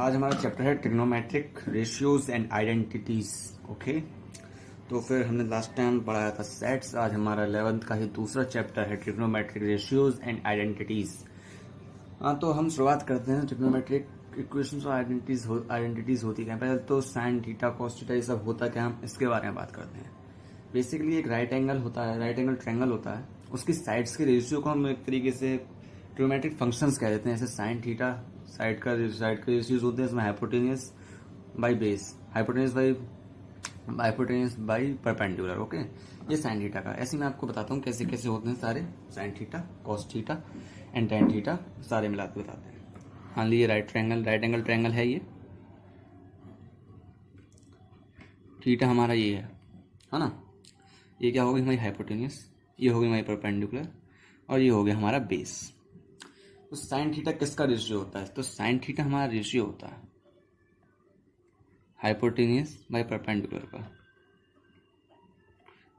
आज हमारा चैप्टर है trigonometric ratios and identities. Okay, तो फिर हमने लास्ट टाइम पढ़ाया था सेट्स। आज हमारा 11th का ही दूसरा चैप्टर है ट्रिग्नोमेट्रिक रेशियोज एंड आइडेंटिटीज। हाँ, तो हम शुरुआत करते हैं। ट्रिग्नोमेट्रिक इक्वेशंस और आइडेंटिटीज होती क्या? पहले तो साइन थीटा कॉस थीटा ये सब होता क्या, हम इसके बारे में बात करते हैं। बेसिकली एक राइट एंगल होता है, राइट एंगल ट्रायंगल होता है, उसकी साइड्स के रेशियो को हम एक तरीके से ट्रिग्नोमेट्रिक फंक्शंस कह देते हैं। जैसे साइन थीटा साइड का रेशियोज होते हैं, इसमें hypotenuse by base, hypotenuse by perpendicular. Okay, ये साइन थीटा का। ऐसे मैं आपको बताता हूँ कैसे कैसे होते हैं सारे sine theta cos theta and tan theta, सारे मिला के बताते हैं। हाँ, ये राइट एंगल ट्रायंगल है। ये थीटा हमारा ये है ना। ये क्या होगी हमारी हाइपोटेनियस, ये होगी हमारी परपेंडिकुलर, और ये हो गया हमारा बेस। तो साइन थीटा किसका रेशियो होता है? तो साइन थीटा हमारा रेशियो होता है हाइपोटेनियस बाय परपेंडिकुलर का।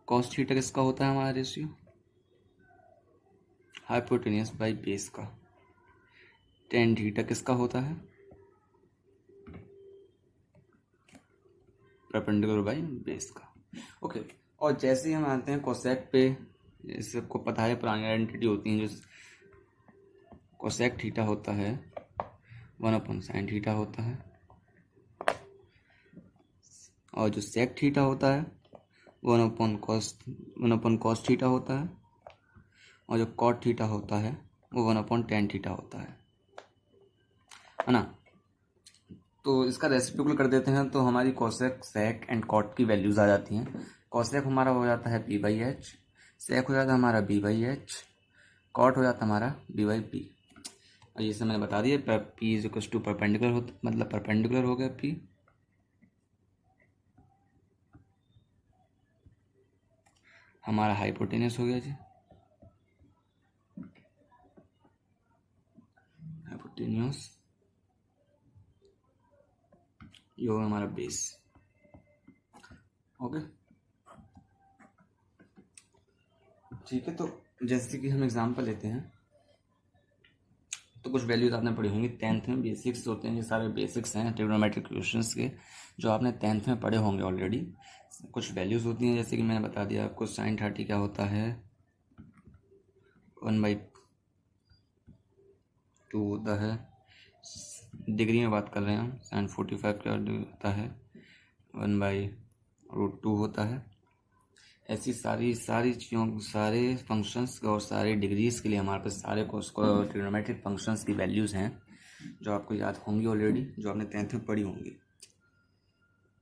कॉस थीटा किसका होता है हमारा रेशियो? हाइपोटेनियस बाय बेस का। टेन थीटा किसका होता है? परपेंडिकुलर बाय बेस का। ओके, और जैसे ही हम आते हैं कोसेक पे, जैसे आपको पता है पुरानी आइडेंटिटी होती है, जो कोसेक थीटा होता है 1 साइन थीटा होता है, और जो सेक थीटा होता है 1 कॉस थीटा होता है, और जो कॉट थीटा होता है वो 1/tan थीटा होता है ना। तो इसका रेसिप्रोकल कर देते हैं तो हमारी कोसेक सेक एंड कॉट की वैल्यूज आ जाती हैं। कोसेक हमारा हो जाता है p/h, सेक हो जाता है हमारा b/h, कॉट हो जाता है हमारा b/p। और जैसे मैंने बता दिया p is equal to perpendicular होता, मतलब परपेंडिकुलर हो गया p, हमारा हाइपोटेनियस हो गया जी, हाइपोटेनियस, ये होगा हमारा बेस। ओके, ठीक है। तो जैसे कि हम एग्जांपल लेते हैं, तो कुछ वैल्यूज आपने पढ़ी होंगी 10th में। बेसिक्स होते हैं, ये सारे बेसिक्स हैं ट्रिग्नोमेट्रिक इक्वेशंस के, जो आपने 10th में पढ़े होंगे ऑलरेडी। कुछ वैल्यूज होती हैं, जैसे कि मैंने बता दिया आपको साइन 30 क्या होता है 1/2 होता है। डिग्री में बात कर रहे हैं हम, साइन 45 क्या होता है 1/√2 होता है। ऐसी सारी चीज़ों, सारे फंक्शंस और सारे डिग्रीज के लिए हमारे पास सारे ट्रिग्नोमेट्रिक फंक्शंस की वैल्यूज़ हैं, जो आपको याद होंगी ऑलरेडी, जो आपने 10th में पढ़ी होंगी,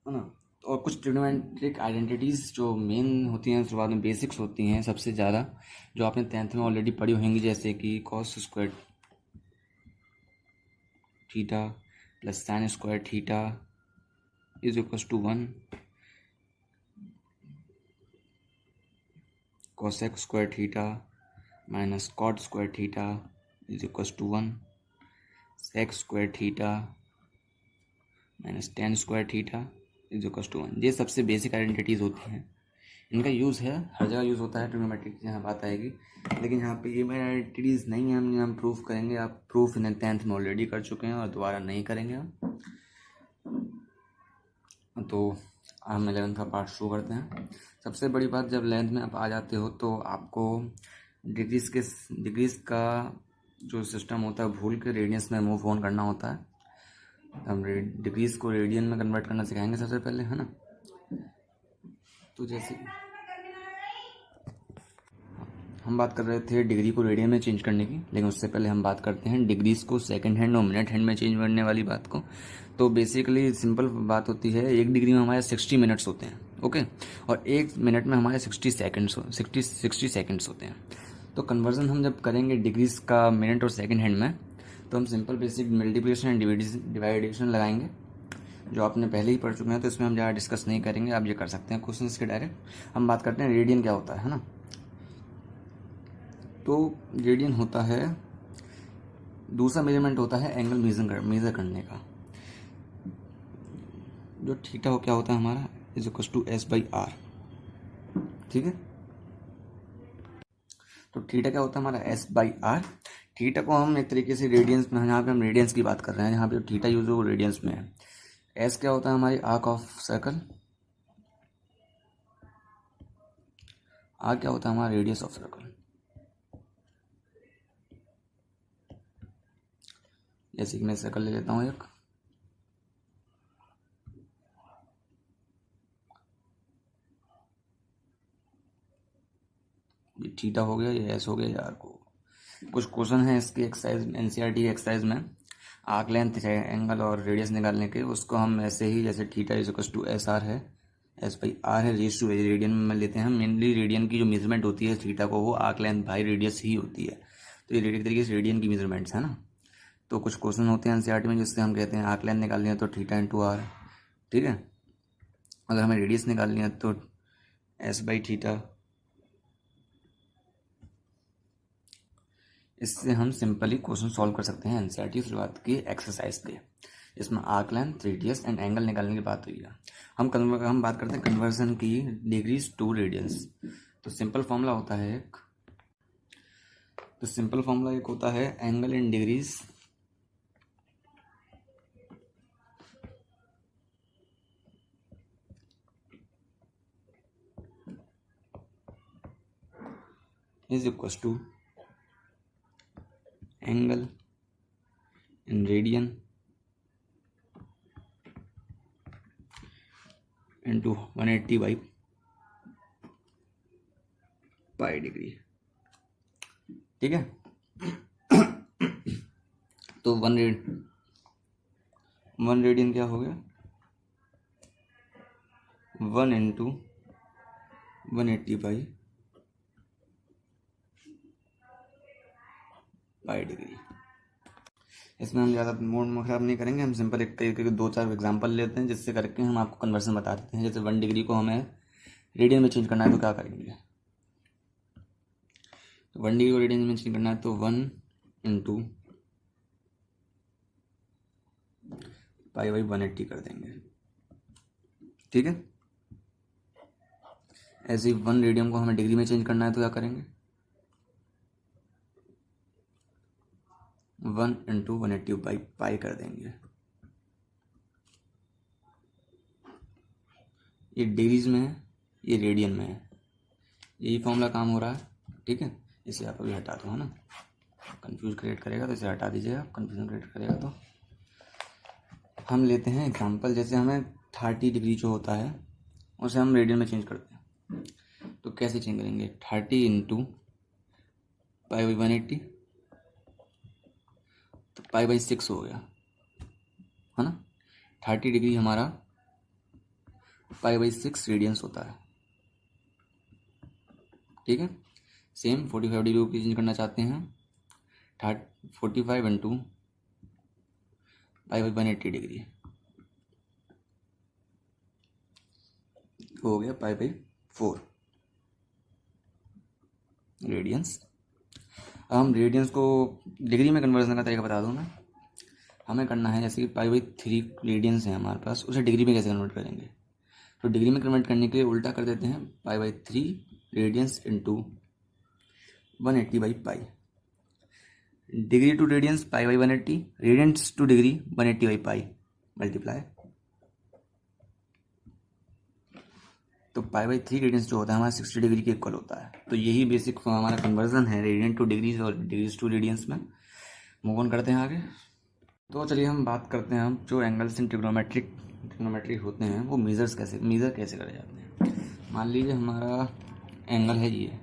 है ना। और कुछ ट्रिग्नोमेट्रिक आइडेंटिटीज़ जो मेन होती हैं, शुरुआत में बेसिक्स होती हैं सबसे ज़्यादा, जो आपने 10th में ऑलरेडी पढ़ी होंगी, जैसे कि cos square theta plus sine square theta is equal to 1, cosec square theta minus cot square theta is equal to 1, sec square theta minus tan square theta is equal to 1। ये सबसे basic identities होती हैं। इनका use है, हर जगह use होता है, trigonometric यहाँ बात आएगी, लेकिन यहाँ पे ये आइडेंटिटीज़ नहीं है, हम प्रूफ करेंगे। आप प्रूफ इन्हें 10th में ऑलरेडी कर चुके हैं और दोबारा नहीं करेंगे हम। तो हम 11th का पार्ट शुरू करते हैं। सबसे बड़ी बात, जब 11th में आप आ जाते हो तो आपको डिग्रीज का जो सिस्टम होता है भूल के रेडियंस में मूव ऑन करना होता है। हम डिग्रीज को रेडियन में कन्वर्ट करना सिखाएंगे सबसे पहले, है ना। तो जैसे हम बात कर रहे थे डिग्री को रेडियन में चेंज करने की, लेकिन उससे पहले हम बात करते हैं डिग्रीज को सेकंड हैंड और मिनट हैंड में चेंज करने वाली बात को। तो बेसिकली सिंपल बात होती है, एक डिग्री में हमारे 60 मिनट्स होते हैं, ओके, और एक मिनट में हमारे 60 सेकेंड्स होते हैं। तो कन्वर्जन हम जब करेंगे डिग्रीज का मिनट और सेकंड हैंड में, तो हम सिंपल बेसिक मल्टीप्लिकेशन एंड डिवाइडेशन लगाएंगे, जो आपने पहले ही पढ़ चुके हैं, तो इसमें हम ज़्यादा डिस्कस नहीं करेंगे। आप ये कर सकते हैं क्वेश्चन के डायरेक्ट। हम बात करते हैं रेडियन क्या होता है ना। तो रेडियन होता है, दूसरा मेजरमेंट होता है एंगल मेजर करने का। जो थीटा हो क्या होता है हमारा इज इक्वल टू S/R, ठीक है। तो थीटा क्या होता है हमारा S/R। थीटा को हम एक तरीके से रेडियंस में, यहाँ पे हम रेडियंस की बात कर रहे हैं, यहाँ पे थीटा यूज हो रेडियंस में है। एस क्या होता है हमारी आर्क ऑफ सर्कल, आर क्या होता है हमारा रेडियस ऑफ सर्कल। जैसे कि मैं सर्कल ले लेता हूँ एक, ये थीटा हो गया, ये एस हो गया, ये आर को। कुछ क्वेश्चन है इसके एक्सरसाइज एनसीईआरटी एक्सरसाइज में, आर्क लेंथ एंगल और रेडियस निकालने के, उसको हम ऐसे ही जैसे theta is equal to S R है, एस बाई आर है, रेस टू रेडियन में लेते हैं। मेनली रेडियन की जो मेजरमेंट होती है थीटा को, वो आर्क लेंथ बाई रेडियस ही होती है। तो ये एक तरीके से रेडियन की मेजरमेंट्स है ना। तो कुछ क्वेश्चन होते हैं एनसीईआरटी में जिससे हम कहते हैं आर्क लेंथ निकालनी है तो थीटा इंटू आर, ठीक है। अगर हमें रेडियस निकालनी है तो एस बाई थीटा। इससे हम सिंपली क्वेश्चन सॉल्व कर सकते हैं एनसीईआरटी शुरुआत की एक्सरसाइज के, इसमें arc length, radius and angle निकालने की बात हुई है। हम बात करते हैं कन्वर्जन की डिग्रीज टू रेडियंस। तो सिंपल फॉर्मूला होता है एक होता है angle in degrees is equal to angle in radian into 180 by pi degree, ठीक है। तो वन रेडियन क्या हो गया, 1 इंटू 180 बाई पाई डिग्री। इसमें हम ज़्यादा मूड खराब नहीं करेंगे, हम सिंपल एक तरीके के 2-4 एग्जांपल लेते हैं जिससे करके हम आपको कन्वर्सन बता देते हैं। जैसे 1 डिग्री को हमें रेडियन में चेंज करना है तो क्या करेंगे, तो 1 डिग्री को रेडियन में चेंज करना है तो 1 इंटू पाई बाई 180 कर देंगे, ठीक है। ऐसे ही 1 रेडियन को हमें डिग्री में चेंज करना है तो क्या करेंगे, 1 इंटू 180 बाई पाई कर देंगे। ये डिग्रीज में है, ये रेडियन में है, यही फॉर्मूला काम हो रहा है, ठीक है। इसे आप अभी हटा दो, है ना, कंफ्यूज क्रिएट करेगा तो इसे हटा दीजिएगा, कंफ्यूजन क्रिएट करेगा। तो हम लेते हैं एग्जांपल, जैसे हमें 30 डिग्री जो होता है उसे हम रेडियन में चेंज करते हैं, तो कैसे चेंज करेंगे, 30 इंटू पाई बाई 180, तो पाई बाई 6 हो गया, है ना। 30 डिग्री हमारा पाई बाई 6 रेडियंस होता है, ठीक है। सेम 45 डिग्री को चेंज करना चाहते हैं, 45 इंटू पाई बाई 180 डिग्री हो गया पाई बाई 4 रेडियंस। अब हम रेडियंस को डिग्री में कन्वर्जन का तरीका बता दूँ मैं, हमें करना है जैसे कि पाई बाई 3 रेडियंस है हमारे पास, उसे डिग्री में कैसे कन्वर्ट करेंगे, तो डिग्री में कन्वर्ट करने के लिए उल्टा कर देते हैं, pi by 3 radians into 180 by pi, degree to radians pi by 180, radians to degree 180 by pi multiply, तो पाई बाई 3 रेडियंस जो होता है हमारा 60 डिग्री के इक्वल होता है। तो यही बेसिक हमारा कन्वर्जन है रेडियन टू डिग्रीज और डिग्रीज टू रेडियंस में। मूव ऑन करते हैं आगे। तो चलिए हम बात करते हैं, हम जो एंगल्स इन ट्रिग्नोमेट्री होते हैं वो मेज़र कैसे करे जाते हैं। मान लीजिए हमारा एंगल है ये,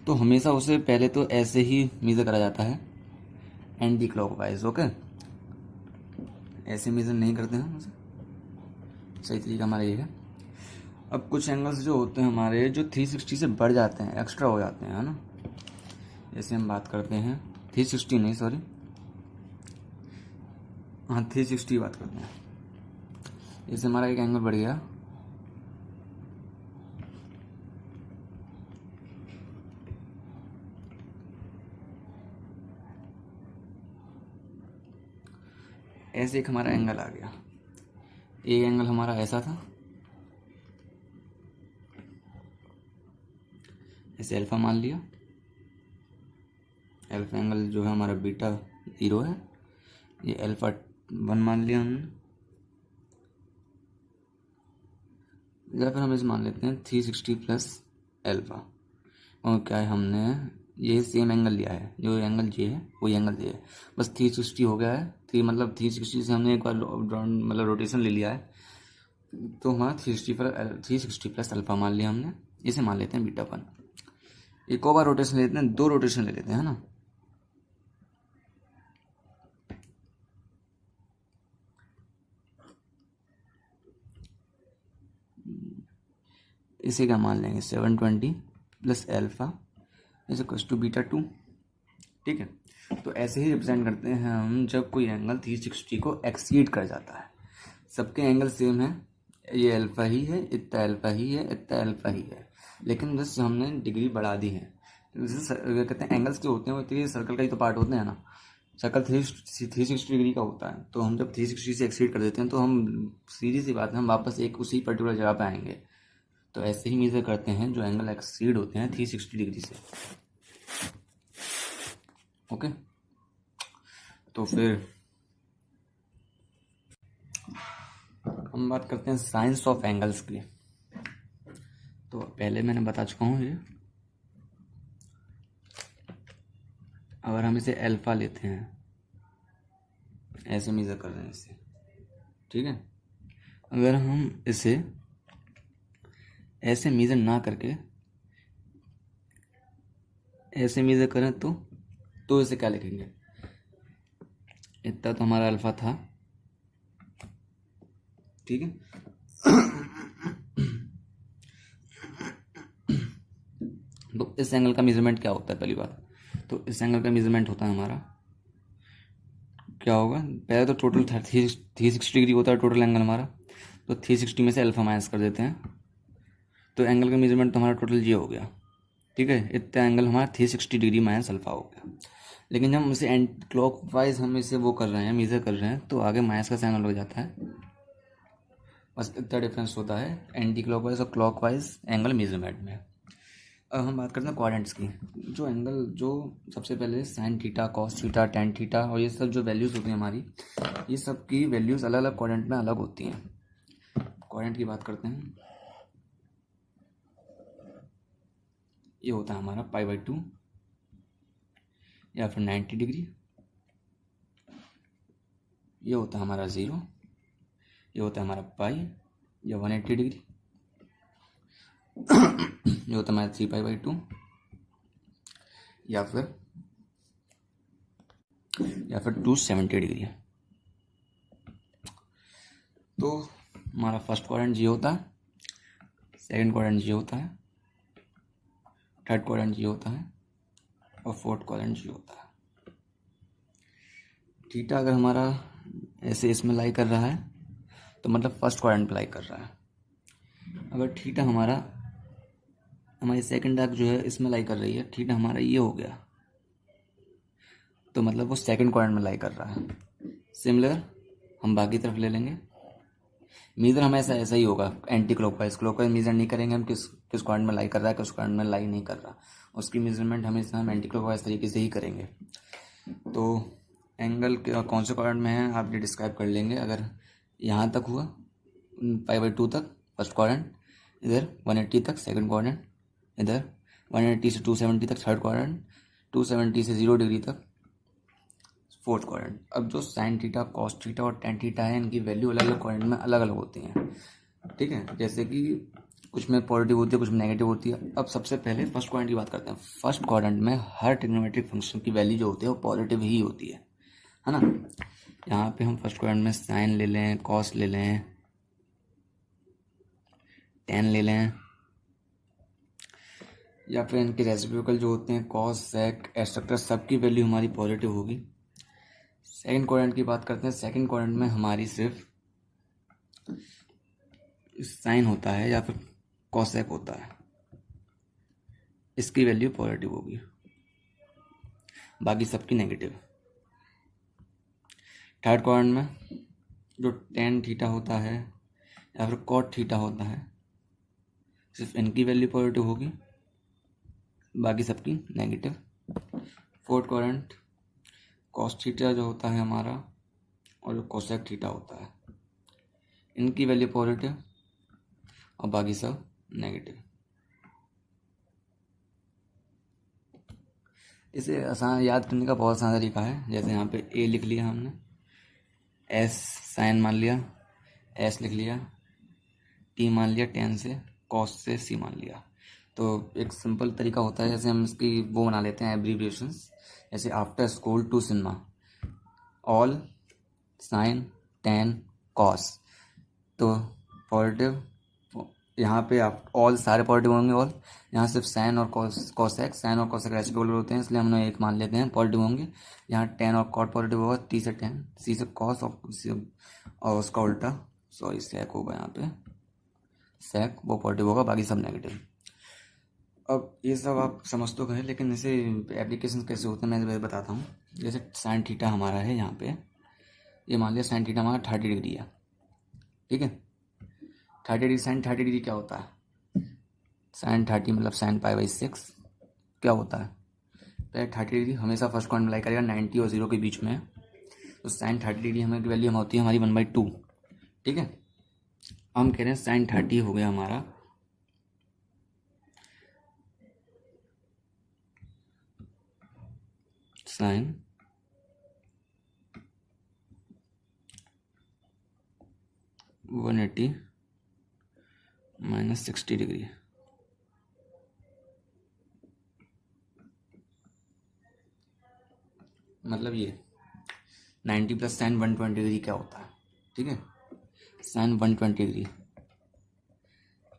तो हमेशा उसे पहले तो ऐसे ही मेज़र करा जाता है एंटी क्लॉकवाइज, ओके। ऐसे मेज़र नहीं करते हैं उसे, सही तरीका हमारा ये है। अब कुछ एंगल्स जो होते हैं हमारे जो 360 से बढ़ जाते हैं, एक्स्ट्रा हो जाते हैं, है ना। जैसे हम बात करते हैं 360 नहीं, सॉरी, हाँ 360 की बात करते हैं। जैसे हमारा एक एंगल बढ़ गया, ऐसे एक हमारा एंगल आ गया, एक एंगल हमारा ऐसा था, ऐसे अल्फा मान लिया, अल्फा एंगल जो है हमारा बीटा 0 है, ये अल्फा 1 मान लिया हमने, या फिर हम इसे मान लेते हैं 360 प्लस अल्फा। और क्या है, हमने ये सेम एंगल लिया है, जो एंगल ये है वही एंगल ये है, बस 360 हो गया है। 360 से हमने एक बार मतलब रोटेशन ले लिया है, तो हमारा 360 प्लस अल्फा मान लिया हमने, इसे मान लेते हैं बीटा 1। एक और बार रोटेशन लेते हैं, 2 रोटेशन ले लेते हैं, है ना। इसे क्या मान लेंगे, 720 plus alpha is equals to beta 2। ठीक है, तो ऐसे ही रिप्रेजेंट करते हैं हम जब कोई एंगल 360 को एक्सीड कर जाता है। सबके एंगल सेम है, ये अल्फा ही है, इतना अल्फा ही है, इतना अल्फा ही है, लेकिन बस हमने डिग्री बढ़ा दी है। जैसे कहते हैं एंगल्स जो होते हैं वो सर्कल का ही तो पार्ट होते हैं ना। सर्कल 360 डिग्री का होता है, तो हम जब 360 से एक्सीड कर देते हैं तो हम सीधी सी बात है, हम वापस एक उसी पर्टिकुलर जगह पे आएंगे। तो ऐसे ही मेजर करते हैं जो एंगल एक्सीड होते हैं 360 डिग्री से। ओके, तो फिर हम बात करते हैं साइंस ऑफ एंगल्स की। तो पहले मैंने बता चुका हूँ ये, अगर हम इसे अल्फा लेते हैं, ऐसे मेजर कर रहे हैं इसे, ठीक है। अगर हम इसे ऐसे मेजर ना करके ऐसे मेजर करें तो इसे क्या लिखेंगे, इतना तो हमारा अल्फा था, ठीक है। तो इस एंगल का मेजरमेंट क्या होता है, पहली बात तो इस एंगल का मेजरमेंट होता है हमारा, क्या होगा, पहले तो टोटल 360 डिग्री होता है टोटल एंगल हमारा, तो 360 में से अल्फा माइनस कर देते हैं, तो एंगल का मेजरमेंट तो हमारा टोटल ये हो गया, ठीक है। इतना एंगल हमारा 360 डिग्री माइनस अल्फा हो गया। लेकिन जब हम इसे एंटी क्लॉक वाइज हम इसे वो कर रहे हैं, मेजर कर रहे हैं, तो आगे माइनस का साइन हो जाता है, बस इतना डिफरेंस होता है एंटी क्लॉक वाइज और क्लॉक वाइज एंगल मेजरमेंट में। अब हम बात करते हैं क्वाड्रेंट्स की। जो एंगल जो सबसे पहले sine theta, cos theta, tan theta और ये सब जो वैल्यूज़ होती हैं हमारी, ये सब की वैल्यूज़ अलग अलग क्वाड्रेंट में अलग होती हैं। क्वाड्रेंट की बात करते हैं, ये होता है हमारा π/2 या फिर 90 डिग्री, ये होता है हमारा 0, ये होता है हमारा पाई या 180 डिग्री, ये होता है हमारा 3π/2 या फिर 270 डिग्री। तो हमारा फर्स्ट क्वाड्रेंट ये होता है, सेकंड क्वाड्रेंट ये होता है, थर्ड क्वाड्रेंट ये होता है और फोर्थ क्वाड्रेंट ये होता है। थीटा अगर हमारा ऐसे इसमें लाई कर रहा है तो मतलब फर्स्ट क्वाड्रेंट पे लाई कर रहा है। अगर थीटा हमारी सेकंड आर्क जो है इसमें लाई कर रही है, थीटा हमारा ये हो गया, तो मतलब वो सेकंड क्वाड्रेंट में लाई कर रहा है। सिमिलर हम बाकी तरफ ले लेंगे, मेजर हमेशा ऐसा ही होगा एंटी क्लॉकवाइज मेजर नहीं करेंगे हम किस क्वाड्रेंट में लाई कर रहा है, किस क्वाड्रेंट में लाई नहीं कर रहा, उसकी मेजरमेंट हमेशा हम एंटी क्लॉकवाइज तरीके से ही करेंगे। तो एंगल कौन से क्वाड्रेंट में है आप ये डिस्क्राइब कर लेंगे। अगर यहाँ तक हुआ π/2 तक फर्स्ट क्वाड्रेंट, इधर 180 तक सेकंड क्वाड्रेंट, इधर 180 से 270 तक थर्ड क्वाड्रेंट, 270 से 0 डिग्री तक फोर्थ क्वाड्रेंट। अब जो साइन थीटा, कॉस थीटा और टेन थीटा है, इनकी वैल्यू अलग अलग क्वाड्रेंट में अलग अलग होती हैं, ठीक है। जैसे कि कुछ में पॉजिटिव होती है, कुछ में नेगेटिव होती है। अब सबसे पहले फर्स्ट क्वाड्रेंट की बात करते हैं। फर्स्ट क्वाड्रेंट में हर ट्रिग्नोमेट्रिक फंक्शन की वैल्यू जो होती है वो पॉजिटिव ही होती है ना। यहाँ पे हम फर्स्ट क्वाड्रेंट में साइन ले लें, कॉस ले लें, टेन ले लें, या फिर इनके रेसिप्रोकल जो होते हैं कॉस, सेक, एटसेट्रा, सबकी वैल्यू हमारी पॉजिटिव होगी। सेकंड क्वाड्रेंट की बात करते हैं। सेकंड क्वाड्रेंट में हमारी सिर्फ साइन होता है या फिर कॉसेक होता है, इसकी वैल्यू पॉजिटिव होगी, बाकी सबकी नेगेटिव। थर्ड क्वाड्रेंट में जो टेन थीटा होता है या फिर कॉट थीटा होता है, सिर्फ इनकी वैल्यू पॉजिटिव होगी, बाकी सबकी negative. Fourth quadrant cos theta जो होता है हमारा और जो कोसेक थीटा होता है, इनकी वैल्यू पॉजिटिव और बाकी सब नेगेटिव। इसे आसान याद करने का बहुत आसान तरीका है। जैसे यहाँ पे ए लिख लिया हमने, एस साइन मान लिया, एस लिख लिया, टी मान लिया टेन से, कॉस से सी मान लिया। तो एक सिंपल तरीका होता है, जैसे हम इसकी वो बना लेते हैं एब्रीविएशंस, जैसे after school to cinema, all sine tan cos. तो पॉजिटिव, यहाँ पे आप ऑल सारे पॉजिटिव होंगे, ऑल यहाँ सिर्फ साइन और कॉसेक, साइन और कॉसेक रेसिप्रोकल होते हैं, इसलिए हम लोग एक मान लेते हैं पॉजिटिव होंगे। यहाँ टेन और कॉट पॉजिटिव होगा, टी से टेन, सी से कॉस और उसका उल्टा सॉरी सेक होगा, यहाँ पे सेक वो पॉजिटिव होगा, बाकी सब नेगेटिव। अब ये सब आप समझ तो गए, लेकिन इसे एप्लीकेशन कैसे होते हैं मैं बताता हूँ। जैसे साइन थीटा हमारा है यहाँ पे, ये मान लिया साइन थीटा हमारा 30 डिग्री है, ठीक है। 30 डिग्री साइन 30 डिग्री क्या होता है, साइन 30 मतलब साइन पाई बाई 6 क्या होता है, पहले 30 डिग्री हमेशा फर्स्ट क्वाड्रेंट लाई करेगा, 90 और 0 के बीच में। तो साइन 30 डिग्री हमें की वैल्यू होती है हमारी 1/2, ठीक है। हम कह रहे हैं साइन 30 हो गया हमारा साइन 180 माइनस 60 डिग्री, मतलब ये 90 प्लस साइन 120 डिग्री क्या होता है, ठीक है। साइन 120 डिग्री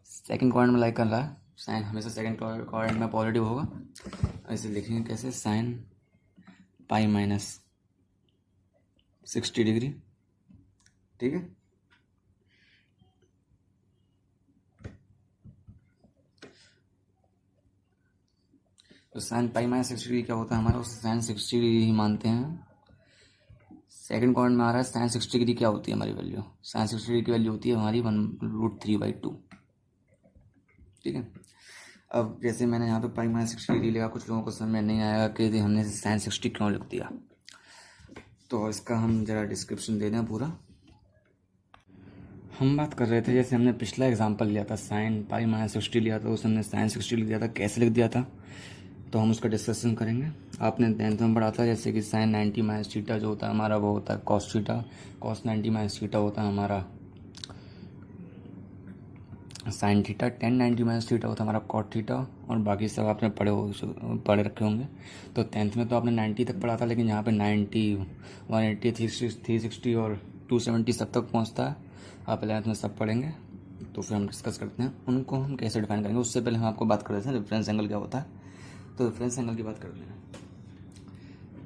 सेकंड क्वाड्रेंट में लाइक कर रहा है, साइन हमेशा सेकंड क्वाड्रेंट में पॉजिटिव होगा। ऐसे लिखेंगे कैसे, साइन पाई माइनस 60 डिग्री, ठीक है। तो साइन पाई माइनस 60 डिग्री क्या होता है हमारा, उसे साइन 60 डिग्री ही मानते हैं। सेकंड क्वाड्रेंट में आ रहा है साइन 60 डिग्री क्या होती है हमारी वैल्यू, साइन 60 डिग्री की वैल्यू होती है हमारी 1√3/2, ठीक है। अब जैसे मैंने यहाँ पे पाई माइनस 60 डिग्री लिखा, कुछ लोगों को समझ में नहीं आया कि हमने साइन 60 क्यों लिख दिया, तो इसका हम ज़रा डिस्क्रिप्शन दे दें पूरा। हम बात कर रहे थे, जैसे हमने पिछला एग्जांपल लिया था साइन पाई माइनस 60 लिया था, उसमें हमने साइन 60 लिख दिया था, कैसे लिख दिया था, तो हम उसका डिस्कशन करेंगे। आपने 10th में पढ़ा था जैसे कि साइन 90 माइनस थीटा जो होता है हमारा वो होता है cos theta, cos 90 minus theta होता है हमारा साइन थीटा, 10 90 माइनस थीटा होता है हमारा कॉट थीटा, और बाकी सब आपने पढ़े रखे होंगे। तो 10th में तो आपने 90 तक पढ़ा था, लेकिन यहाँ पे 90 180 360 और 270 सब तक पहुँचता है। आप 11th में सब पढ़ेंगे, तो फिर हम डिस्कस करते हैं उनको हम कैसे डिफाइन करेंगे। उससे पहले हम आपको बात कर रहे थे रेफरेंस एंगल क्या होता है, तो रेफरेंस एंगल की बात करते हैं।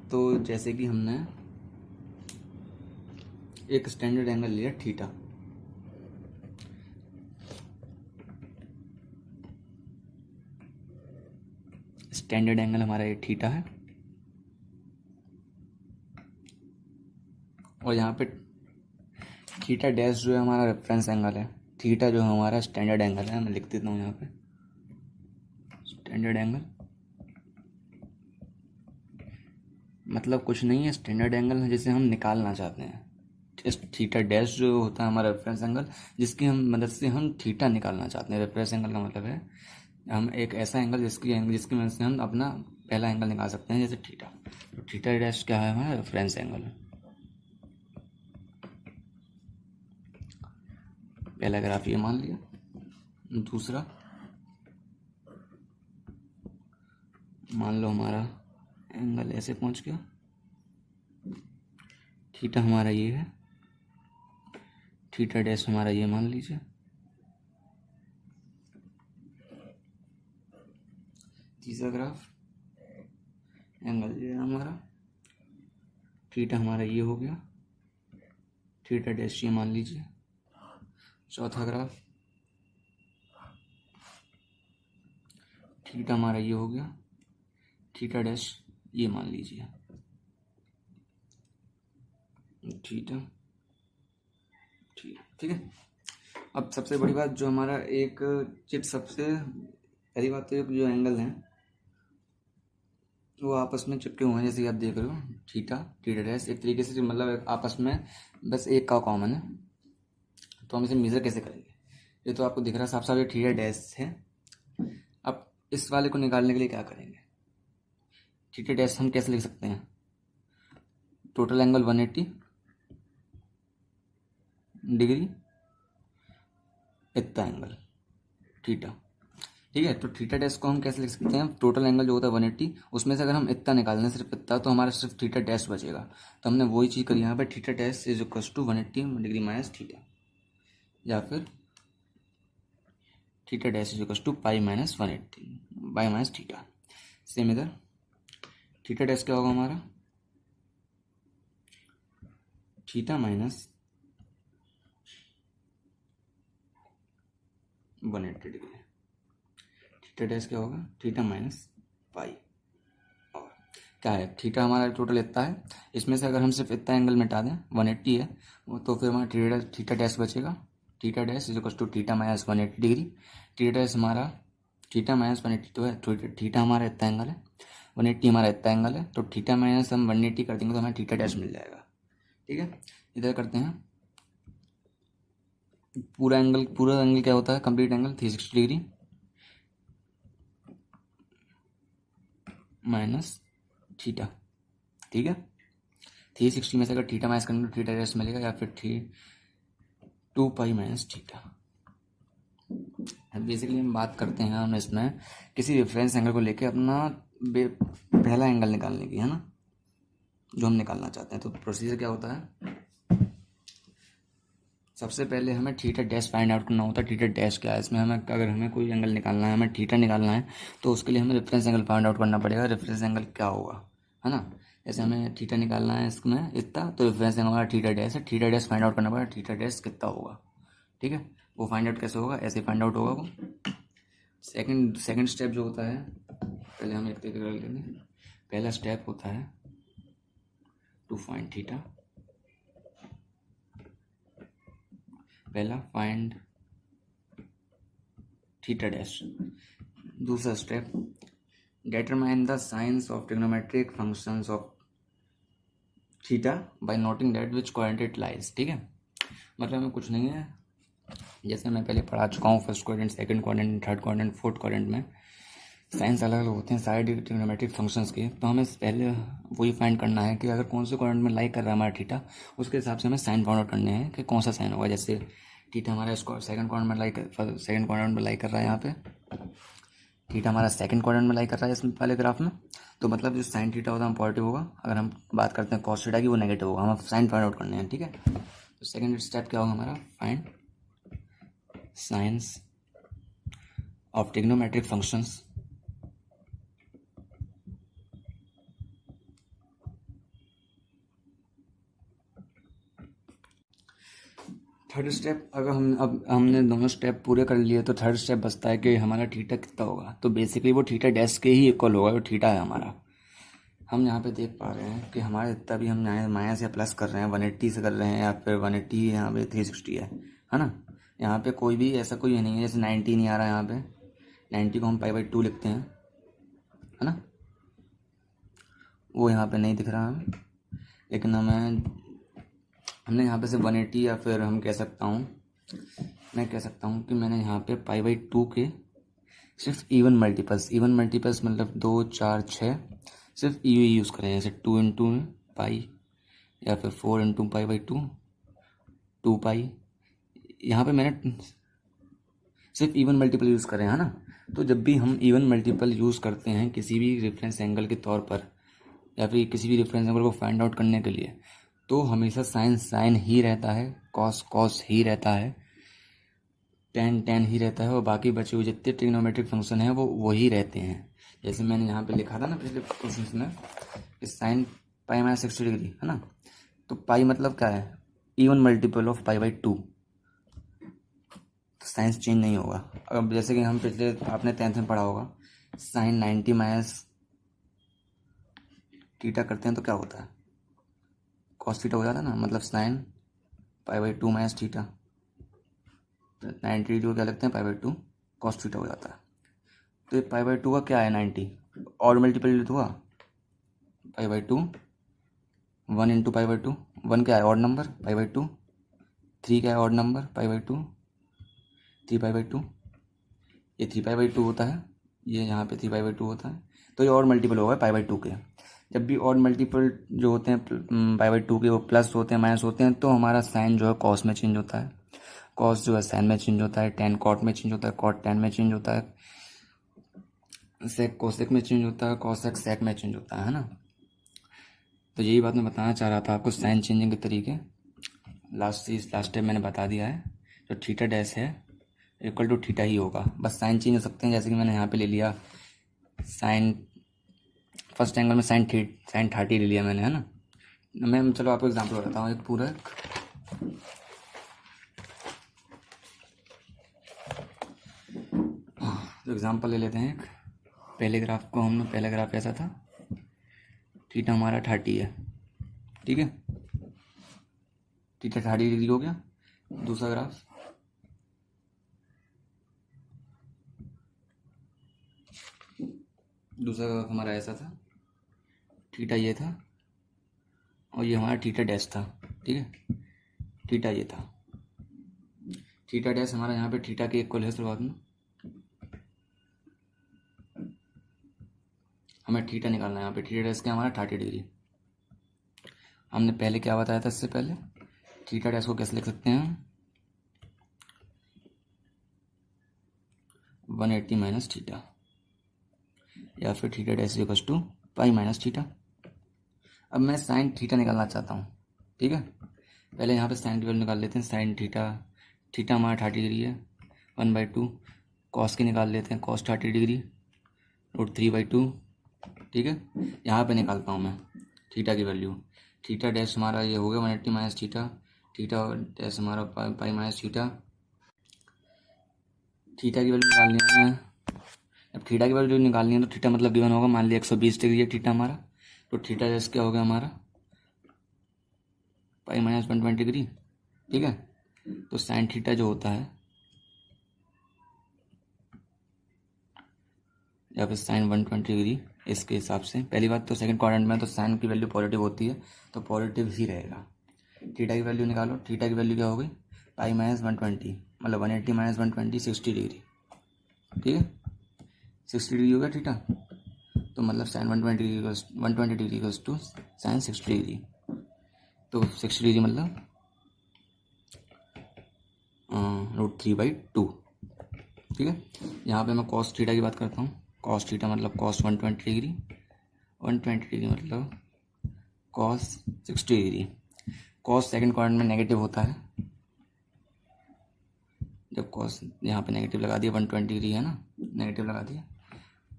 तो जैसे कि हमने एक स्टैंडर्ड एंगल लिया थीटा, स्टैंडर्ड एंगल हमारा ये थीटा है, और यहाँ पे थीटा डैश जो है हमारा रेफरेंस एंगल है, थीटा जो है हमारा स्टैंडर्ड एंगल है। मैं लिख देता हूँ यहाँ पे स्टैंडर्ड एंगल मतलब कुछ नहीं है, स्टैंडर्ड एंगल है जिसे हम निकालना चाहते हैं। इस थीटा डैश जो होता है हमारा रेफरेंस एंगल, जिसकी हम मदद से हम थीटा निकालना चाहते हैं। रेफरेंस एंगल का मतलब है हम एक ऐसा एंगल जिसकी मदद से हम अपना पहला एंगल निकाल सकते हैं, जैसे थीटा। तो थीटा डैश क्या है हमारा रेफरेंस एंगल। पहला ग्राफ ये मान लिया, दूसरा मान लो हमारा एंगल ऐसे पहुंच गया, थीटा हमारा ये है, थीटा डैश हमारा ये मान लीजिए, तीसरा ग्राफ एंगल ये है हमारा, थीटा हमारा ये हो गया, थीटा डैश ये मान लीजिए, चौथा ग्राफ थीटा हमारा ये हो गया, थीटा डैश ये मान लीजिए, थीटा ठीक है। अब सबसे बड़ी बात जो हमारा एक चिट सबसे पहली बात तो जो एंगल है वो आपस में चिपके हुए हैं, जैसे कि आप देख रहे हो थीटा थीटा डैश एक तरीके से मतलब आपस में बस एक का कॉमन है। तो हम इसे मेजर कैसे करेंगे? ये तो आपको दिख रहा है साफ साफ, ये थीटा डैश है। अब इस वाले को निकालने के लिए क्या करेंगे? थीटा डैश हम कैसे लिख सकते हैं? टोटल एंगल 180 डिग्री इतना एंगल थीटा। ठीक है, तो थीटा डैश को हम कैसे लिख सकते हैं? टोटल एंगल जो होता है 180, उसमें से अगर हम इतना निकाल दें, सिर्फ इतना, तो हमारा सिर्फ थीटा डैश बचेगा। तो हमने वही चीज़ करी यहाँ पर, theta dash is equal to 180 degree minus theta, या फिर theta dash is equal to pi minus 180 by minus theta. Same इधर थीटा डैश क्या होगा हमारा? Theta minus 180 degree. Theta dash क्या होगा? Theta minus pi. और क्या है? थीटा हमारा टोटल इतना है, इसमें से अगर हम सिर्फ इतना एंगल मिटा दें, 180 है वो, तो फिर हमारा थीटा डैश बचेगा। Theta dash is equal to theta minus 180 degree. Theta dash हमारा थीटा माइनस 180 तो है, तो थीटा हमारा इतना एंगल है, 180 हमारा इतना एंगल है, तो थीटा माइनस हम 180 कर देंगे तो हमें थीटा डैश मिल जाएगा। ठीक है, इधर करते हैं पूरा एंगल क्या होता है? Complete angle 360 degree minus theta. ठीक है, 360 में से अगर थीटा माइनस करेंगे तो थीटा डैश मिलेगा, या फिर 2 पाई माइनस थीटा। बेसिकली हम बात करते हैं हम इसमें किसी रेफरेंस एंगल को लेके अपना पहला एंगल निकालने की, है ना, जो हम निकालना चाहते हैं। तो प्रोसीजर क्या होता है? सबसे पहले हमें थीटा डैश फाइंड आउट करना होता है। थीटा डैश क्या है? इसमें हमें अगर हमें कोई एंगल निकालना है, हमें थीटा निकालना है, तो उसके लिए हमें रेफरेंस एंगल फाइंड आउट करना पड़ेगा। रेफरेंस एंगल क्या होगा, है ना? जैसे हमें थीटा निकालना है इसमें इतना, तो रेफरेंस एंगल हमारा थीटा डैश है। थीटा डैश फाइंड आउट करना पड़ेगा, थीटा डैश कितना होगा। ठीक है, वो फाइंड आउट कैसे होगा? ऐसे फाइंड आउट होगा वो। सेकंड स्टेप जो होता है, पहले हम एक तरीके कर लेते हैं। पहला स्टेप होता है टू फाइंड थीटा, पहला फाइंड थीटा डैश। दूसरा step, determine the science of trigonometric functions of theta by noting that which quadrant it lies. ठीक है, मतलब हमें कुछ नहीं है, जैसे मैं पहले पढ़ा चुका हूँ, first quadrant, second quadrant, third quadrant, fourth quadrant में साइंस अलग अलग होते हैं सारे ट्रिग्नोमेट्रिक फंक्शंस के। तो हमें पहले वही फाइंड करना है कि अगर कौन से क्वाड्रेंट में लाई कर रहा है हमारा थीटा, उसके हिसाब से हमें साइन फाइंड आउट करने हैं कि कौन सा साइन होगा। जैसे थीटा हमारा सेकंड क्वाड्रेंट में लाई कर रहा है, यहाँ पे थीटा हमारा सेकंड क्वाड्रेंट में लाई कर रहा है इसमें पहले ग्राफ में, तो मतलब जो साइन थीटा होता है पॉजिटिव होगा। अगर हम बात करते हैं कॉस थीटा की, वो नेगेटिव होगा। हमें साइन फाइंड आउट करने हैं। ठीक है, तो सेकंड स्टेप क्या होगा हमारा? Find science of trigonometric functions third step, अगर हम अब हमने दोनों स्टेप पूरे कर लिए, तो थर्ड स्टेप बचता है कि हमारा थीटा कितना होगा। तो बेसिकली वो थीटा डैश के ही इक्वल होगा, वो थीटा है हमारा। हम यहाँ पे देख पा रहे हैं कि हमारे इतना भी हम यहाँ माइनस या प्लस कर रहे हैं, 180 से कर रहे हैं, या फिर 180 है, यहाँ पे 360 है ना। यहाँ पे कोई भी ऐसा कोई नहीं है, जैसे 90 नहीं आ रहा है यहाँ पे। 90 को हम पाई/2 लिखते हैं, है ना, वो यहाँ पे नहीं दिख रहा हमें। लेकिन हमने यहाँ पे से 180, या फिर हम कह सकता हूँ, मैं कह सकता हूँ कि मैंने यहाँ पे पाई/2 के सिर्फ इवन मल्टीपल्स मतलब 2, 4, 6 सिर्फ यू यूज़ करें, जैसे 2 इंटू पाई, या फिर 4 इंटू पाई/2, 2 पाई। यहाँ पे मैंने सिर्फ इवन मल्टीपल यूज़ करें, है ना। तो जब भी हम इवन मल्टीपल यूज़ करते हैं किसी भी रेफरेंस एंगल के तौर पर, या फिर किसी भी रेफरेंस एंगल को फाइंड आउट करने के लिए, तो हमेशा साइन ही रहता है, कॉस ही रहता है, टेन ही रहता है, और बाकी बचे हुए जितने ट्रिग्नोमेट्रिक फंक्शन हैं वो वही रहते हैं। जैसे मैंने यहाँ पे लिखा था ना पिछले क्वेश्चन में, इस साइन पाई-60 डिग्री, है ना। तो पाई मतलब क्या है? इवन मल्टीपल ऑफ पाई/2। तो साइंस चेंज नहीं होगा। अब जैसे कि हम पिछले आपने 10th में पढ़ा होगा, साइन 90 माइनस थीटा करते हैं तो क्या होता है? कॉस थीटा हो जाता है ना, मतलब साइन पाई/2 माइनस थीटा, 90 डिग्री को क्या लगते हैं? पाई/2 कॉस थीटा हो जाता है। तो ये पाई/2 का क्या है? 90 और मल्टीपल हुआ, pi by two, 1 into pi by two, 1 क्या है odd number, pi by two, 3 क्या है odd number, pi by two, 3 pi by two, ये 3 पाई बाई टू होता है, ये यहाँ पे 3 पाई बाई टू होता है, तो ये ऑड मल्टीपल होगा पाई बाई टू के। जब भी ऑड मल्टीपल जो होते हैं पाई बाई टू के वो प्लस होते हैं माइनस होते हैं, तो हमारा साइन जो है कॉस में चेंज होता है, कॉस जो है साइन में चेंज होता है, टेन कॉट में चेंज होता है, कॉट टेन में चेंज होता है, सेक कोसेक में चेंज होता है, कॉसेक सेक में चेंज होता है ना। तो यही बात मैं बताना चाह रहा था आपको, साइन चेंजिंग के तरीके लास्ट टाइम मैंने बता दिया है। जो थीटा डैश है इक्वल टू थीटा ही होगा, बस साइन चेंज हो सकते हैं, जैसे कि मैंने यहाँ पे ले लिया साइन, फर्स्ट एंगल में साइन 30 ले लिया मैंने, है ना। मैं चलो आपको एग्जांपल बताता हूँ एक पूरा, तो एग्जांपल ले लेते हैं एक। पहले ग्राफ को हमने, पहला ग्राफ ऐसा था, थीटा हमारा 30 है, ठीक है, थीटा 30 डिग्री हो गया। दूसरा ग्राफ हमारा ऐसा था, थीटा ये था और ये हमारा थीटा डैश था, ठीक है, थीटा ये था, थीटा डैश हमारा यहाँ पे थीटा के इक्वल है शुरुआत में। हमें थीटा निकालना है यहाँ पे, थीटा डैश क्या हमारा 30 डिग्री। हमने पहले क्या बताया था, इससे पहले थीटा डैश को कैसे लिख सकते हैं, 180 माइनस थीटा, या फिर theta dash equals to pi minus theta. अब मैं साइन थीटा निकालना चाहता हूँ, ठीक है, पहले यहाँ पे साइन की वैल्यू निकाल लेते हैं। साइन थीटा, थीटा हमारा 30 डिग्री है, 1/2, कॉस की निकाल लेते हैं, कॉस 30 डिग्री √3/2, ठीक है। यहाँ पे निकालता हूँ मैं थीटा की वैल्यू, थीटा डैश हमारा ये हो गया 180 माइनस थीटा, थीटा डैश हमारा पाई माइनस थीटा। थीटा की वैल्यू निकालनी है, अब थीटा की वैल्यू निकालनी है तो थीटा मतलब गिवन होगा, मान लिया 120 डिग्री है थीटा हमारा, तो थीटा डैश क्या होगा हमारा पाई माइनस 120 डिग्री, ठीक है। तो साइन थीटा जो होता है, या फिर साइन 120 डिग्री, इसके हिसाब से पहली बात तो सेकंड क्वाड्रेंट में तो साइन की वैल्यू पॉजिटिव होती है, तो पॉजिटिव ही रहेगा। थीटा की वैल्यू निकालो, थीटा की वैल्यू क्या हो गई, पाई माइनस 120, मतलब 180 माइनस 120 60 डिग्री, ठीक है, 60 डिग्री हो गया थीटा, तो मतलब sine 120 degree equals to sine 60 degree, तो 60 डिग्री मतलब √3/2, ठीक है। यहाँ पे मैं कॉस थीटा की बात करता हूँ, कॉस थीटा मतलब कॉस 120 डिग्री, 120 डिग्री मतलब cos 60 degree. Cos second quadrant में नेगेटिव होता है, जब कॉस यहाँ पे नेगेटिव लगा दिया, 120 डिग्री है ना, नेगेटिव लगा दिया,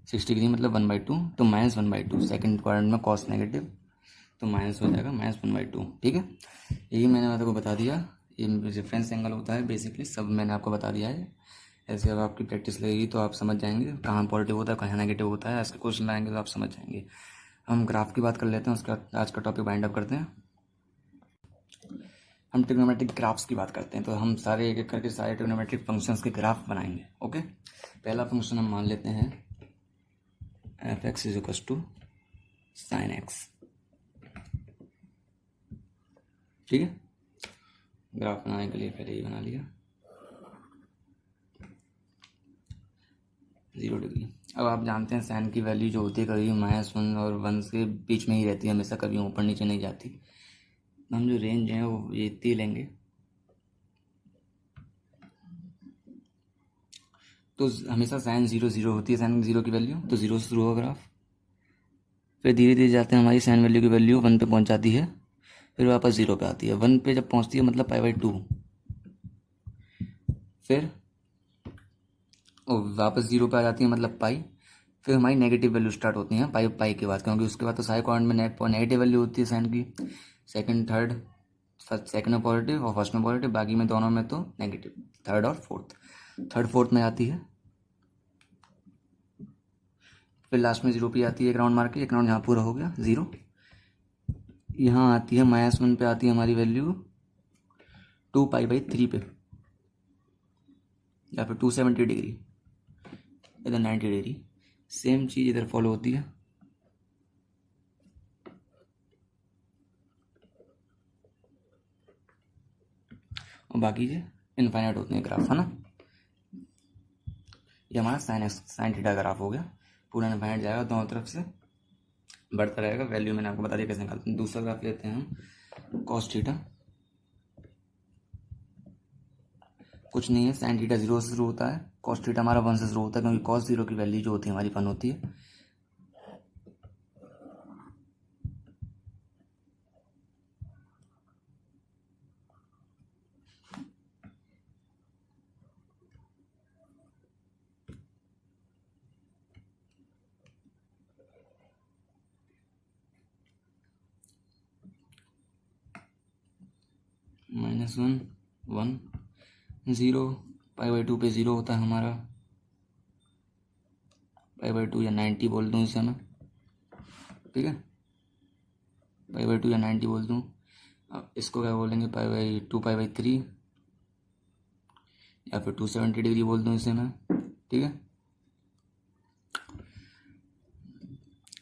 60 डिग्री मतलब 1/2, तो माइनस 1/2, सेकंड क्वाड्रेंट में कॉस नेगेटिव, तो माइनस हो जाएगा माइनस 1/2, ठीक है। यही मैंने आपको बता दिया, ये रेफरेंस एंगल होता है बेसिकली, सब मैंने आपको बता दिया है। ऐसे अब आपकी प्रैक्टिस लगेगी तो आप समझ जाएंगे कहाँ पॉजिटिव होता है कहाँ नेगेटिव होता है, ऐसे क्वेश्चन लाएंगे तो आप समझ जाएंगे। हम ग्राफ की बात कर लेते हैं, उसका आज का टॉपिक वाइंड अप करते हैं। हम ट्रिग्नोमेट्रिक ग्राफ्स की बात करते हैं, तो हम सारे एक एक करके सारे ट्रिग्नोमेट्रिक फंक्शंस के ग्राफ बनाएंगे, ओके। पहला फंक्शन हम मान लेते हैं f(x) = sin x, ठीक है। ग्राफ बनाने के लिए पहले ही बना लिया 0 डिग्री। अब आप जानते हैं साइन की वैल्यू जो होती है कभी -1 और 1 के बीच में ही रहती है हमेशा, कभी ऊपर नीचे नहीं जाती। तो हम जो रेंज है वो ये इतनी लेंगे, तो हमेशा साइन 0 0 होती है, साइन 0 की वैल्यू, तो 0 से शुरू होगा ग्राफ, फिर धीरे धीरे जाते हैं हमारी साइन वैल्यू की वैल्यू 1 पे पहुंच जाती है, फिर वापस 0 पे आती है, 1 पे जब पहुंचती है मतलब π/2, फिर वापस 0 पे आ जाती है मतलब पाई, फिर हमारी नेगेटिव वैल्यू स्टार्ट होती है पाई के बाद, क्योंकि उसके बाद तो सारे क्वाड्रेंट में नेगेटिव वैल्यू होती है साइन की, सेकंड में पॉजिटिव और फर्स्ट में पॉजिटिव, बाकी में दोनों में तो नेगेटिव, थर्ड और फोर्थ में आती है, फिर लास्ट में 0 पे आती है, एक राउंड मार के, एक राउंड यहाँ पूरा हो गया 0, यहाँ आती है -1 पे आती है हमारी वैल्यू 2π/3 पे, या फिर 270 डिग्री, इधर 90 डिग्री, सेम चीज़ इधर फॉलो होती है, और बाकी ये इनफाइनाइट होते हैं ग्राफ, है ना। ये हमारा साइन थीटा ग्राफ हो गया, पूरा इनफाइनाइट जाएगा, दोनों तरफ से बढ़ता रहेगा। वैल्यू मैंने आपको बता दिया कैसे निकालते हैं। दूसरा ग्राफ लेते हैं हम कॉस थीटा। कुछ नहीं है, साइन थीटा 0 से शुरू होता है, कॉस थीटा हमारा 1 से शुरू होता है, क्योंकि कॉस 0 की वैल्यू जो होती है हमारी 1 होती है। -1 1 0 π/2 पे 0 होता है हमारा, π/2 या 90 बोल दूँ इसे मैं, ठीक है, π/2 या 90 बोल दूँ। अब इसको क्या बोलेंगे, π/2 π/3 या फिर 270 डिग्री बोल दूँ इसे मैं, ठीक है।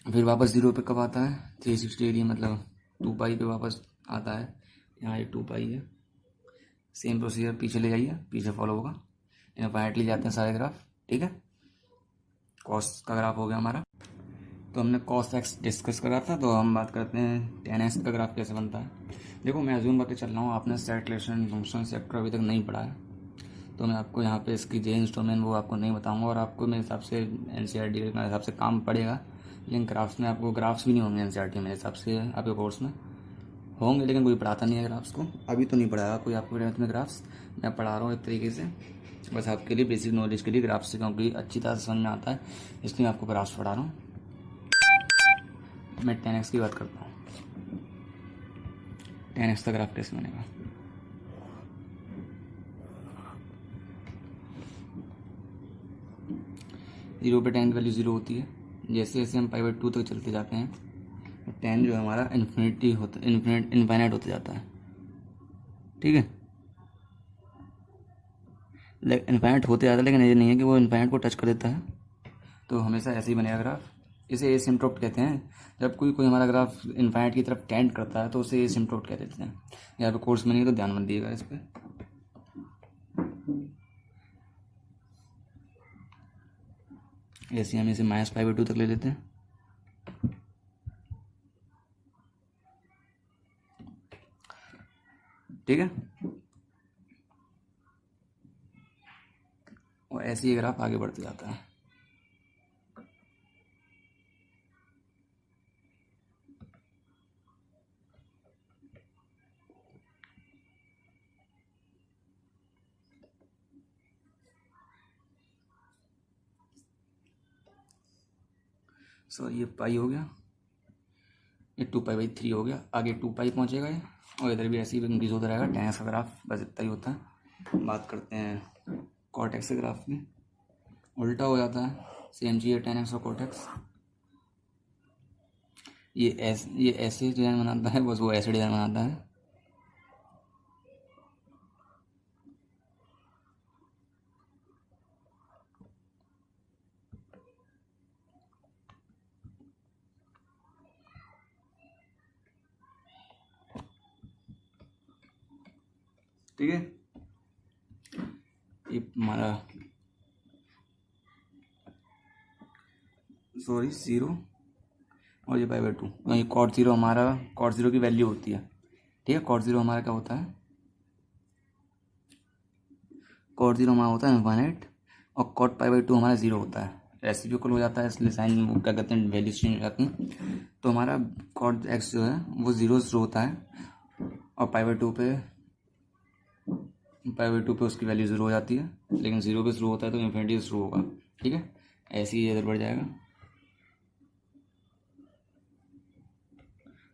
फिर वापस 0 पे कब आता है, 360 डिग्री मतलब 2π पे वापस आता है। यहाँ ये 2π है। सेम प्रोसीजर पीछे ले जाइए, पीछे फॉलो होगा। इनफाइनाइटली जाते हैं सारे ग्राफ, ठीक है। कॉस का ग्राफ हो गया हमारा, तो हमने कॉस एक्स डिस्कस करा था। तो हम बात करते हैं टेन एक्स का ग्राफ कैसे बनता है। देखो मैं अज्यूम करके चल रहा हूँ आपने सेट रिलेशन फंक्शन सेक्टर अभी तक नहीं पढ़ा है, तो मैं आपको यहाँ पे इसकी जे इंस्ट्रूमेंट वो आपको नहीं बताऊँगा, और आपको मेरे हिसाब से एनसीईआरटी के हिसाब से काम पड़ेगा, लेकिन ग्राफ्स में आपको ग्राफ्स भी नहीं होंगे एनसीईआरटी मेरे हिसाब से आपके कोर्स में होंगे, लेकिन कोई पढ़ाता नहीं है ग्राफ्स को, अभी तो नहीं पढ़ाया कोई आपको टेंथ में ग्राफ्स। मैं पढ़ा रहा हूँ एक तरीके से, बस आपके लिए बेसिक नॉलेज के लिए ग्राफ्स से, क्योंकि अच्छी तरह से समझ में आता है, इसलिए मैं आपको ग्राफ्स पढ़ा रहा हूँ। मैं 10x की बात करता हूँ। 10x का ग्राफ कैसे बनेगा, जीरो पे 10 की वैल्यू 0 होती है। जैसे जैसे हम π/2 तक चलते जाते हैं, 10 जो है हमारा इनफाइनाइट होते जाता है, ठीक है। इनफाइनाइट होते जाता है, लेकिन ये नहीं है कि वो इनफाइनाइट को टच कर देता है, तो हमेशा ऐसे ही बनेगा ग्राफ। इसे एसिम्प्टोट कहते हैं। जब कोई कोई हमारा ग्राफ इनफाइनाइट की तरफ टेंड करता है तो उसे एसिम्प्टोट कह देते हैं। यहाँ पे कोर्स में नहीं है तो ध्यान मत दिएगा इस पर। ऐसे हम इसे -π/2 तक ले लेते हैं, ठीक है। और ऐसे ही ग्राफ आगे बढ़ते जाता है। सो ये पाई हो गया, ये 2π/3 हो गया, आगे 2π पहुँचेगा ये, और इधर भी ऐसे ही इंक्रीज होता रहेगा। 10x का ग्राफ बस इतना ही होता है। बात करते हैं cot x के ग्राफ में, उल्टा हो जाता है, सेम चीज़ है 10x और cot x। ये ऐसे डिज़ाइन बनाता है, बस वो ऐसे डिज़ाइन बनाता है। ठीक है, ये हमारा सॉरी 0 और ये π/2, और ये cot 0 हमारा cot 0 की वैल्यू होती है, ठीक है। cot 0 हमारा क्या होता है, cot 0 हमारा होता है इनफाइनाइट, और cot π/2 हमारा 0 होता है, रेसिप्रोकल हो जाता है, इसलिए साइन वो क्या कहते हैं वैल्यू चेंज हो जाती है। तो हमारा cot x जो है वो 0 से शुरू होता है, और π/2 पे उसकी वैल्यू 0 हो जाती है, लेकिन 0 पे शुरू होता है तो इन्फिनिटी से शुरू होगा, ठीक है। ऐसे ही इधर बढ़ जाएगा,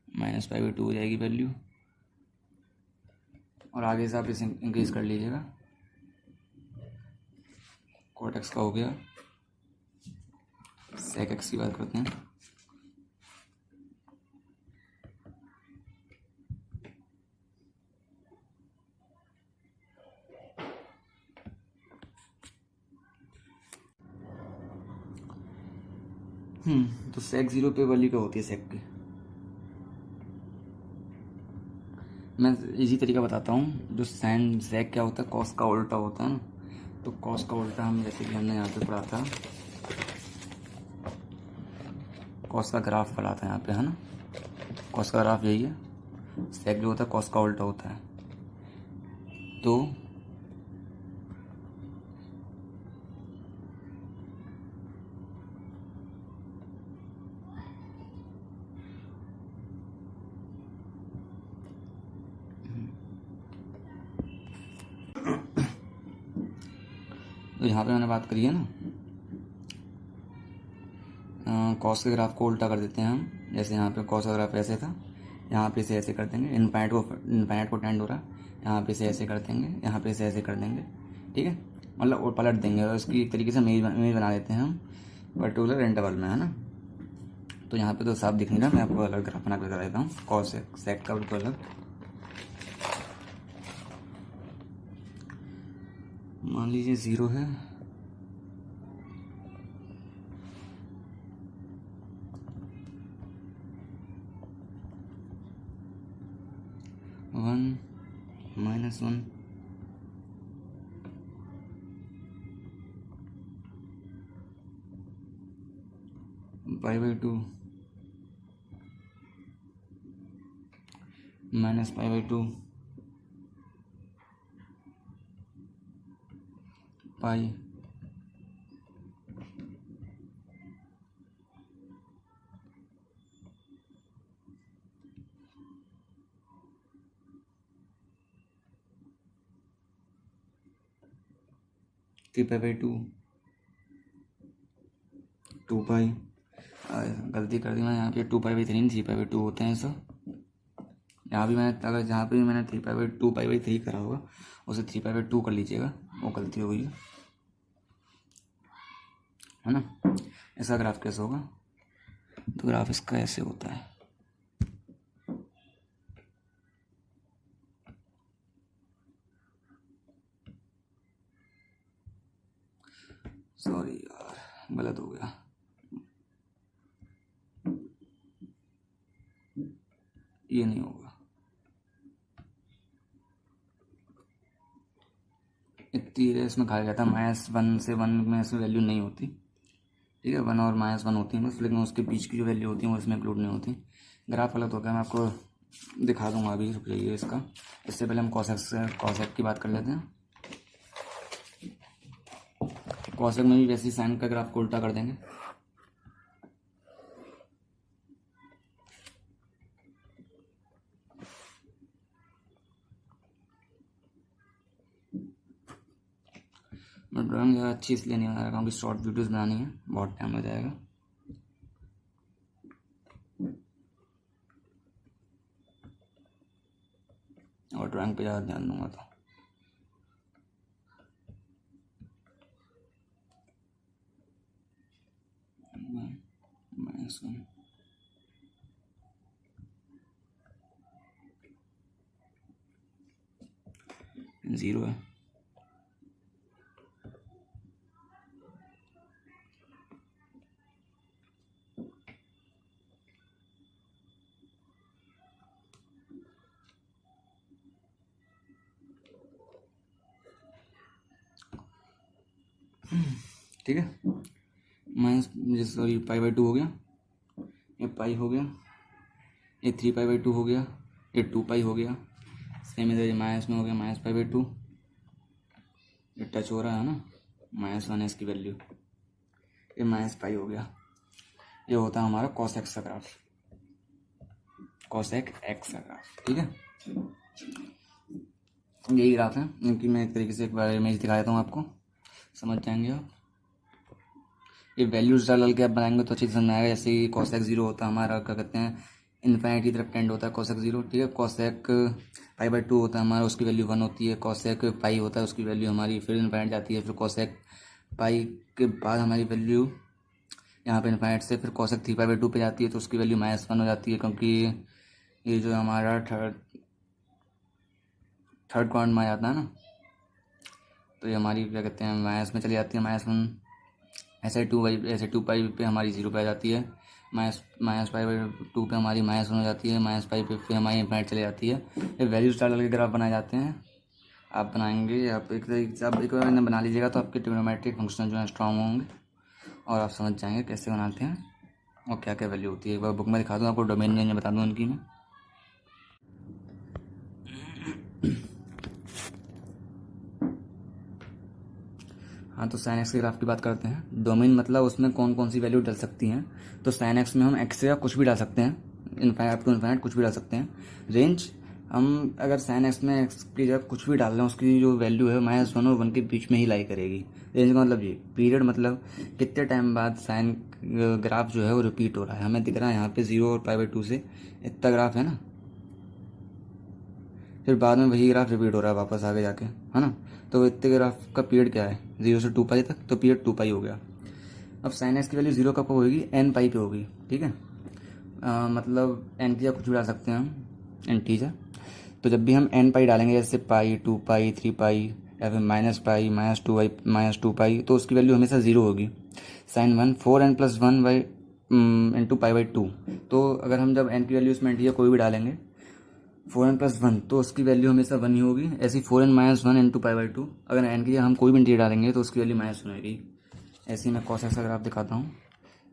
-π/2 हो जाएगी वैल्यू, और आगे से आप इसे इंक्रीज कर लीजिएगा। cot x का हो गया। sec x की बात करते हैं। तो sec 0 पे वैल्यू क्या होती है sec की, मैं इजी तरीका बताता हूँ। जो साइन जैक क्या होता है, कॉस का उल्टा होता है ना। तो कॉस का उल्टा हम जैसे कि हमने यहाँ पे पढ़ा था, कॉस का ग्राफ पढ़ा था यहाँ पे, है ना। कॉस का ग्राफ यही है, सेक जो होता है कॉस का उल्टा होता है। तो यहाँ पे मैंने बात करी है ना, कॉस के ग्राफ को उल्टा कर देते हैं हम। जैसे यहाँ पे कॉस का ग्राफ ऐसे था, यहाँ पे से ऐसे कर देंगे, इनफाइनाइट को टेंड हो रहा है, यहाँ पे से ऐसे कर देंगे, यहाँ पे से ऐसे कर देंगे, ठीक है। मतलब और पलट देंगे और इसकी एक तरीके से इमेज बना देते हैं हम पर्टिकुलर इंटरवल में, है ना। तो यहाँ पे तो साफ दिख नहीं रहा, मैं आपको अलग ग्राफ बना कर देता हूँ। कॉस सेक का बिल्कुल अलग। मान लीजिए 0 है, -1 π/2 -π/2 पाई π/2 2 पाई। गलती कर दी मैं, यहाँ पे 2π/3 नहीं 3π/2 होते हैं सब। यहाँ भी मैंने अगर जहाँ पे भी मैंने 2π/3 करा होगा उसे 3π/2 कर लीजिएगा, वो गलती हो गई है ना। ऐसा ग्राफ कैसे होगा, तो ग्राफ इसका ऐसे होता है। सॉरी यार, गलत हो गया। ये नहीं होगा, इतनी इसमें खाया जाता है। -1 से 1 में इसमें वैल्यू नहीं होती, ठीक है। 1 और -1 होती है बस, लेकिन उसके बीच की जो वैल्यू होती है वो इसमें इंक्लूड नहीं होती। ग्राफ गलत हो गया, मैं आपको दिखा दूंगा अभी, रुक जाइए इसका। इससे पहले हम कॉसेक की बात कर लेते हैं। कॉसेक में भी वैसे साइन का ग्राफ को उल्टा कर देंगे। मैं ड्राइंग ज़्यादा अच्छी इसलिए नहीं बना रहा क्योंकि शॉर्ट वीडियोस बनानी है, बहुत टाइम लग जाएगा। और ड्राइंग पे ज़्यादा ध्यान दूंगा तो -1 0 है। ठीक है, सॉरी π/2 हो गया, ये पाई हो गया, ये 3π/2 हो गया, ये 2 हो गया। सेम इधर ये माइनस में हो गया -π/2, ये टच हो रहा है ना, -1 है इसकी वैल्यू, ये -π हो गया। ये होता है हमारा cos x का ग्राफ, cos x का ग्राफ, ठीक है। यही ग्राफ है, इनकी मैं एक तरीके से एक बार इमेज दिखा देता हूँ आपको, समझ जाएंगे आप। ये वैल्यूज डाल के आप बनाएंगे तो अच्छी समझ में आएगा। जैसे कि cos x 0 होता है हमारा, क्या कहते हैं, इन्फिनिटी तरफ टेंड होता है cos x 0, ठीक है। cos x π/2 होता है हमारा, उसकी वैल्यू 1 होती है। cos x पाई होता है, उसकी वैल्यू हमारी फिर इन्फिनिट जाती है। फिर cos x पाई के बाद हमारी वैल्यू यहाँ पे इन्फिनिट से फिर cos x 3π/2 पे जाती है, तो उसकी वैल्यू -1 हो जाती है, क्योंकि ये जो हमारा थर्ड क्वाड्रेंट में आ जाता है ना, तो ये हमारी क्या कहते हैं माइनस में चली जाती है, -1। ऐसे 2 पाई पे हमारी 0 पे आ जाती है। माइनस पाई बाई 2 पे हमारी -1 हो जाती है, माइनस पाई पे फिर हमारी इन्फिनिट चली जाती है। ये वैल्यू स्टार के ग्राफ बनाए जाते हैं। आप बनाएंगे, आप एक बार बना लीजिएगा तो आपके ट्रिग्नोमेट्रिक फंक्शन जो है स्ट्रॉन्ग होंगे और आप समझ जाएंगे कैसे बनाते हैं और क्या क्या वैल्यू होती है। एक बार बुक में दिखा दूँ आपको, डोमेन रेंज बता दूँ उनकी मैं। हाँ, तो साइन एक्स के ग्राफ की बात करते हैं। डोमेन मतलब उसमें कौन कौन सी वैल्यू डल सकती हैं। तो साइन एक्स में हम एक्स या कुछ भी डाल सकते हैं, इनफाइनाइट अप टू इनफाइनाइट कुछ भी डाल सकते हैं। रेंज हम अगर साइन एक्स में एक्स की जगह कुछ भी डाल रहे हैं, उसकी जो वैल्यू है -1 और 1 के बीच में ही लाई करेगी। रेंज का मतलब ये पीरियड, मतलब कितने टाइम बाद साइन ग्राफ जो है वो रिपीट हो रहा है। हमें दिख रहा है यहाँ पे 0 और π/2 से इतना ग्राफ है ना, फिर बाद में वही ग्राफ रिपीट हो रहा है वापस आगे जाके, है ना। तो इतने ग्राफ का पीरियड क्या है, 0 से 2π तक, तो पीरियड 2π हो गया। अब साइन एक्स की वैल्यू 0 कब होगी, n π पे होगी, ठीक है। मतलब n की जगह कुछ भी डाल सकते हैं हम, इंटीजर। तो जब भी हम n π डालेंगे, जैसे π, 2π, 3π या फिर -π, -2π, तो उसकी वैल्यू हमेशा 0 होगी। Sine 1 4n+1 into π/2। तो अगर हम जब n की वैल्यू इसमें इंटीजर कोई भी डालेंगे 4n+1, तो उसकी वैल्यू हमेशा 1 ही होगी। ऐसी 4n-1 इंटू π/2, अगर n की जगह हम कोई भी इंटीजर डालेंगे तो उसकी वैल्यू -1 होगी। ऐसे ही मैं cos x का ग्राफ दिखाता हूँ।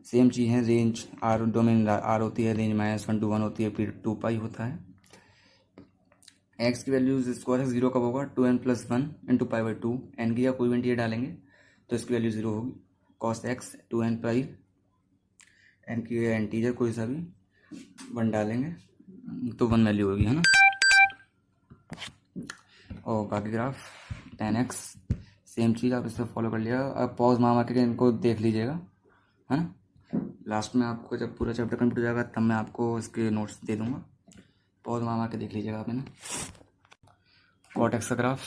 सेम चीज़ है, रेंज r, डोमेन r होती है, रेंज -1 to 1 होती है, पीरियड 2π होता है। x की वैल्यू स्क्वायर एक्स 0 कब होगा, 2n+1 इंटू π/2। n की जगह कोई भी इंटीजर डालेंगे तो इसकी वैल्यू 0 होगी। cos x 2n π, n की जगह इंटीजर कोई सा भी 1 डालेंगे तो 1 वैल्यू होगी, है ना। और बाकी ग्राफ tan x सेम चीज़, आप इस पर फॉलो कर लिया। अब पॉज मार के इनको देख लीजिएगा, है ना। लास्ट में आपको जब पूरा चैप्टर कंप्लीट हो जाएगा तब मैं आपको इसके नोट्स दे दूंगा। पॉज मार के देख लीजिएगा आप, है ना। cot x का ग्राफ,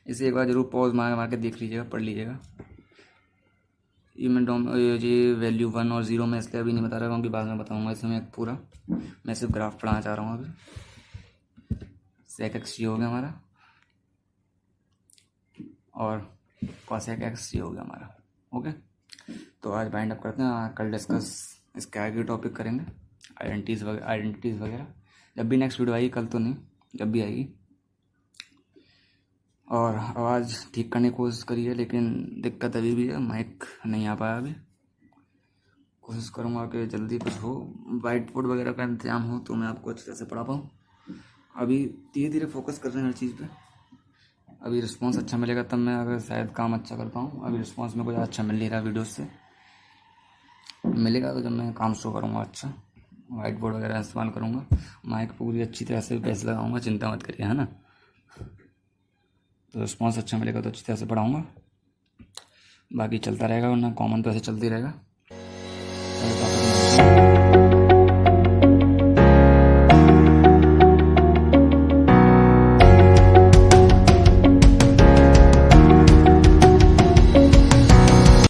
इसे एक बार जरूर पॉज मार के देख लीजिएगा, पढ़ लीजिएगा। ये वैल्यू 1 और 0 में इसलिए अभी नहीं बता रहा क्योंकि बाद में बताऊंगा। इसमें एक पूरा मैं सिर्फ ग्राफ पढ़ाना चाह रहा हूँ अभी। sec x ये हो गया हमारा और cos x ये हो गया हमारा। ओके, तो आज बाइंड अप करते हैं। कल डिस्कस इसके आगे टॉपिक करेंगे, आइडेंटिटीज़ वगैरह, जब भी नेक्स्ट वीडियो आएगी, कल तो नहीं, जब भी आएगी। और आवाज़ ठीक करने की कोशिश करिए, लेकिन दिक्कत अभी भी है, माइक नहीं आ पाया अभी। कोशिश करूँगा कि जल्दी कुछ हो, वाइट बोर्ड वगैरह का इंतजाम हो तो मैं आपको अच्छे से पढ़ा पाऊँ। अभी धीरे धीरे फोकस कर रहे हैं हर चीज़ पे। अभी रिस्पांस अच्छा मिलेगा तब मैं अगर शायद काम अच्छा कर पाऊँ। अभी रिस्पांस में कुछ अच्छा मिल नहीं रहा वीडियोस से, मिलेगा तो जब मैं काम शो करूँगा अच्छा। वाइट बोर्ड वगैरह इस्तेमाल करूँगा, माइक पूरी अच्छी तरह से पैसे लगाऊँगा, चिंता मत करिए, है ना। तो रिस्पांस अच्छा मिलेगा तो अच्छी तरह से पढ़ाऊँगा, बाकी चलता रहेगा, वरना कॉमन तो ऐसे चलती रहेगा।